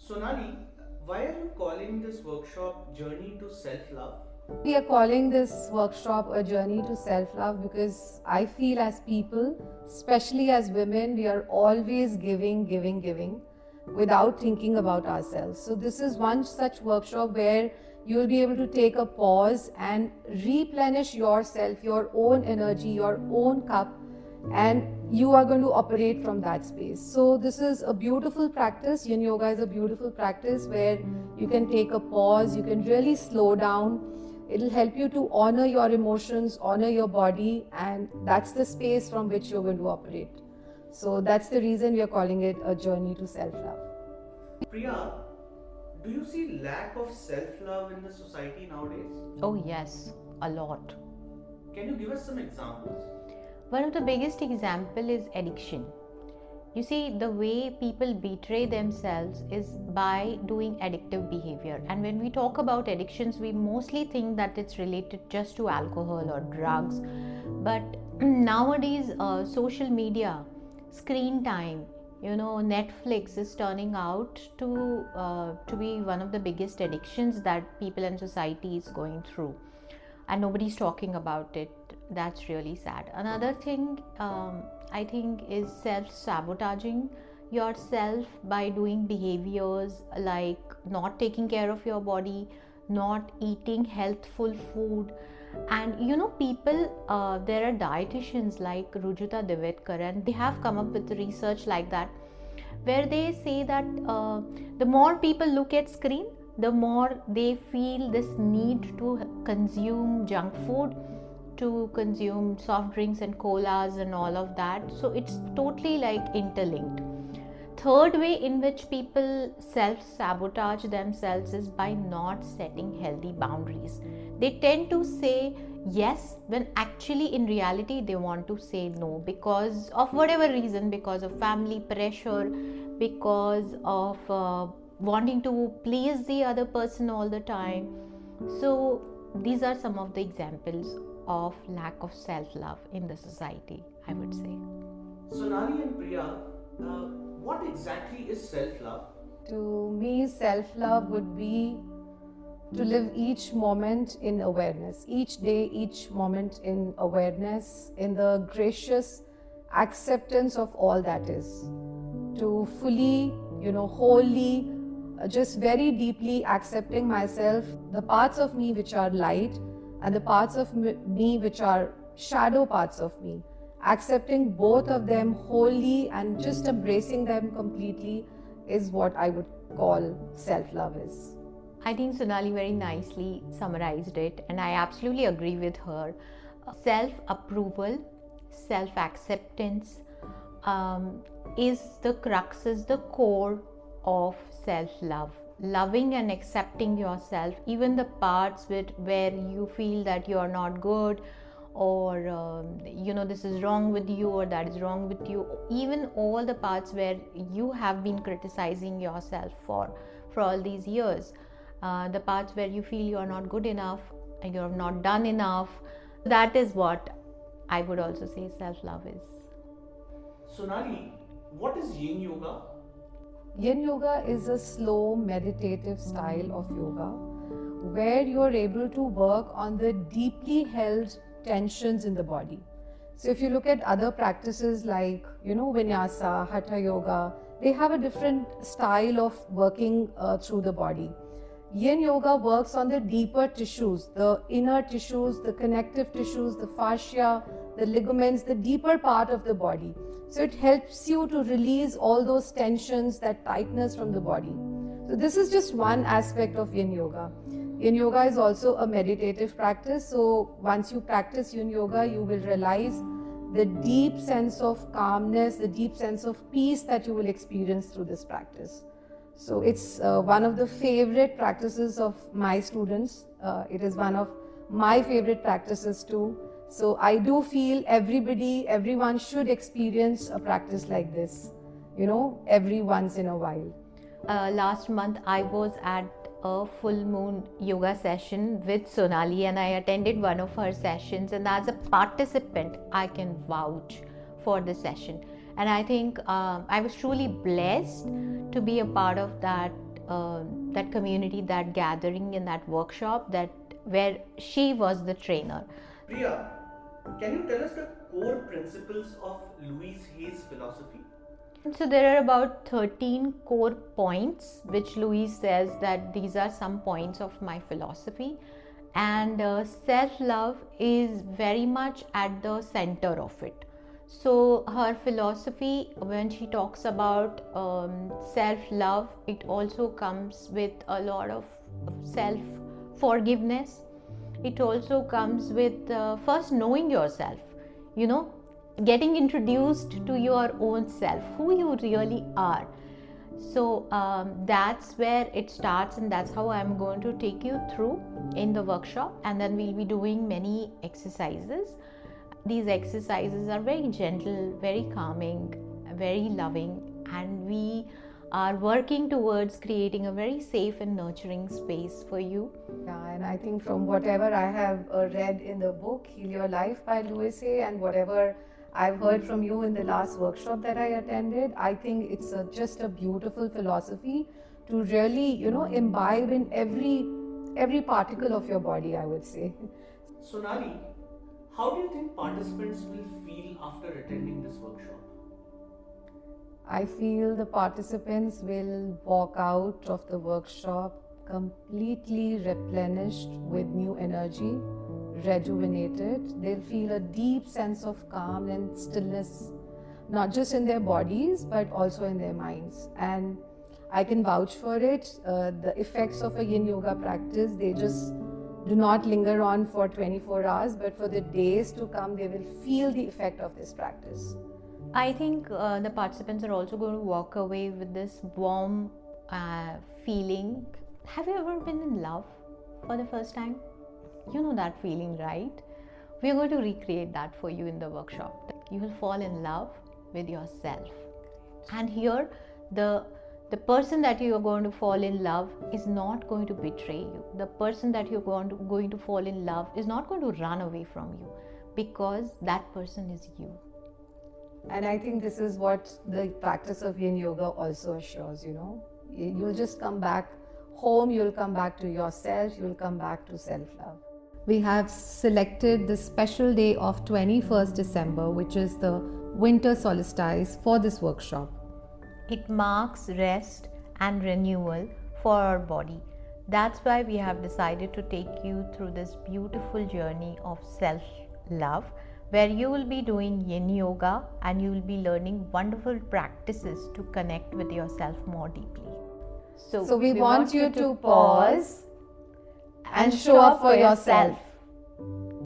Sonali, why are you calling this workshop Journey to Self-Love? We are calling this workshop a journey to self love because I feel as people, especially as women, we are always giving without thinking about ourselves. So, this is one such workshop where you will be able to take a pause and replenish yourself, your own energy, your own cup, and you are going to operate from that space. So this is a beautiful practice. Yin Yoga is a beautiful practice where you can take a pause, you can really slow down. It'll help you to honor your emotions, honor your body, and that's the space from which you're going to operate. So that's the reason we are calling it a journey to self-love. Priya, do you see lack of self-love in the society nowadays? Oh, yes, a lot. Can you give us some examples? One of the biggest example is addiction. You see, the way people betray themselves is by doing addictive behavior. And when we talk about addictions, we mostly think that it's related just to alcohol or drugs. But nowadays, social media, screen time, Netflix is turning out to be one of the biggest addictions that people and society is going through, and nobody's talking about it. That's really sad. Another thing I think is self-sabotaging yourself by doing behaviors like not taking care of your body, not eating healthful food. And people, there are dietitians like Rujuta Devetkar, and they have come up with research like that, where they say that the more people look at screen, the more they feel this need to consume junk food, to consume soft drinks and colas and all of that. So it's totally like interlinked. Third way in which people self-sabotage themselves is by not setting healthy boundaries. They tend to say yes when actually in reality they want to say no because of whatever reason, because of family pressure, because of wanting to please the other person all the time. So these are some of the examples of lack of self-love in the society, I would say. Sonali and Priya, what exactly is self-love? To me, self-love would be to live each moment in awareness, each day, each moment in awareness, in the gracious acceptance of all that is. To fully, wholly, just very deeply accepting myself, the parts of me which are light and the parts of me which are shadow parts of me. Accepting both of them wholly and just embracing them completely is what I would call self-love is. I think Sonali very nicely summarized it, and I absolutely agree with her. Self-approval, self-acceptance is the crux, is the core of self-love. Loving and accepting yourself, even the parts where you feel that you are not good, or this is wrong with you, or that is wrong with you, even all the parts where you have been criticizing yourself for all these years, the parts where you feel you are not good enough and you have not done enough. That is what I would also say self-love is. Sonali, what is Yin Yoga? Yin Yoga is a slow meditative style of yoga where you are able to work on the deeply held tensions in the body. So if you look at other practices like, Vinyasa, Hatha Yoga, they have a different style of working through the body. Yin Yoga works on the deeper tissues, the inner tissues, the connective tissues, the fascia, the ligaments, the deeper part of the body. So it helps you to release all those tensions, that tightness from the body. So this is just one aspect of Yin Yoga. Yin Yoga is also a meditative practice. So once you practice Yin Yoga, you will realize the deep sense of calmness, the deep sense of peace that you will experience through this practice. So it's one of the favorite practices of my students. It is one of my favorite practices too. So I do feel everyone should experience a practice like this, every once in a while. Last month I was at a full moon yoga session with Sonali, and I attended one of her sessions, and as a participant I can vouch for the session. And I think I was truly blessed to be a part of that that community, that gathering, in that workshop, that where she was the trainer. Priya, can you tell us the core principles of Louise Hay's philosophy? So there are about 13 core points which Louise says that these are some points of my philosophy, and self-love is very much at the center of it. So her philosophy, when she talks about self-love, it also comes with a lot of self-forgiveness. It also comes with first knowing yourself, getting introduced to your own self, who you really are. So that's where it starts, and that's how I'm going to take you through in the workshop. And then we'll be doing many exercises. These exercises are very gentle, very calming, very loving, and we are working towards creating a very safe and nurturing space for you. Yeah, and I think from whatever I have read in the book Heal Your Life by Louise Hay, and whatever I've heard from you in the last workshop that I attended, I think it's just a beautiful philosophy to really, imbibe in every particle of your body, I would say. Sonali, how do you think participants will feel after attending this workshop? I feel the participants will walk out of the workshop completely replenished with new energy, rejuvenated. They'll feel a deep sense of calm and stillness, not just in their bodies, but also in their minds. And I can vouch for it. The effects of a Yin Yoga practice, they just do not linger on for 24 hours, but for the days to come, they will feel the effect of this practice. I think the participants are also going to walk away with this warm feeling. Have you ever been in love for the first time? You know that feeling, right? We are going to recreate that for you in the workshop. You will fall in love with yourself. And here, the person that you are going to fall in love is not going to betray you. The person that you're going to fall in love is not going to run away from you, because that person is you. And I think this is what the practice of Yin Yoga also assures, You'll just come back home, you'll come back to yourself, you'll come back to self-love. We have selected the special day of 21st December, which is the Winter Solstice, for this workshop. It marks rest and renewal for our body. That's why we have decided to take you through this beautiful journey of self-love, where you will be doing Yin Yoga and you will be learning wonderful practices to connect with yourself more deeply. So we want you to pause and show up for yourself.